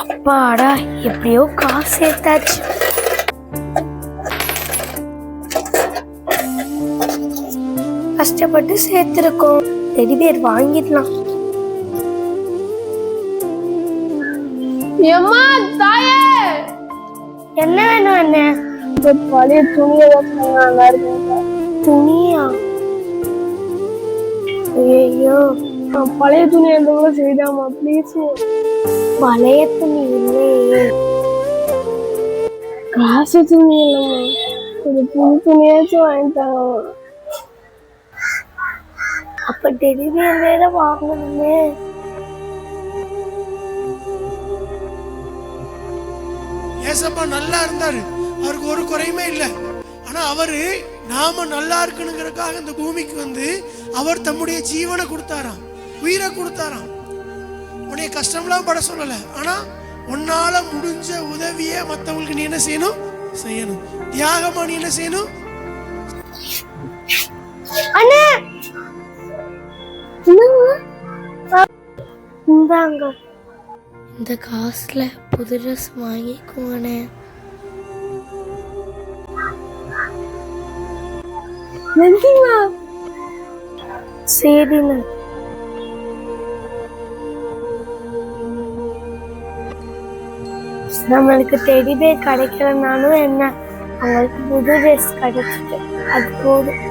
அப்பாடா, எப்படியோ காசு சேர்த்தாச்சு. கஷ்டப்பட்டு சேர்த்திருக்கோம், டெடி பேர் வாங்கிடலாம். என்ன வேணும்? என்ன பழைய துணியா? துணியா? ஐயோ, பழைய துணி எந்த செய்தாமா ப்ளீஸ். பழைய துணி இல்லையே. காசு துணி இல்லம்மா, ஒரு புது துணியாச்சும் வாங்கிட்டாங்க. அப்ப டெடி பேர் வேற வாங்கணுமே. ஏசப்பா நல்லா இருந்தாரு, அவருக்கு ஒரு குறையுமே இல்லை. ஆனா அவரு நாம நல்லா இருக்கணுங்கிறதுக்காக இந்த பூமிக்கு வந்து அவர் தம்முடைய ஜீவனை கொடுத்தாராம், உயிரை கொடுத்தாராம். உன்னைய கஷ்டம்லாம் பட சொல்லல, ஆனா உன்னால முடிஞ்ச உதவிய மத்தவங்களுக்கு நீ என்ன செய்யணும்? செய்யணும். தியாகமா நீ என்ன செய்யணும்? அண்ணா இந்தாங்க, இந்த காசுல புது ட்ரெஸ் வாங்கிக்கோங்கண்ணே. சரிண்ணா. நம்மளுக்கு டெடி பேர் கிடைக்கிறனாலும் என்ன, அவங்களுக்கு புது ட்ரெஸ் கிடைச்சிட்டு அது போதும்.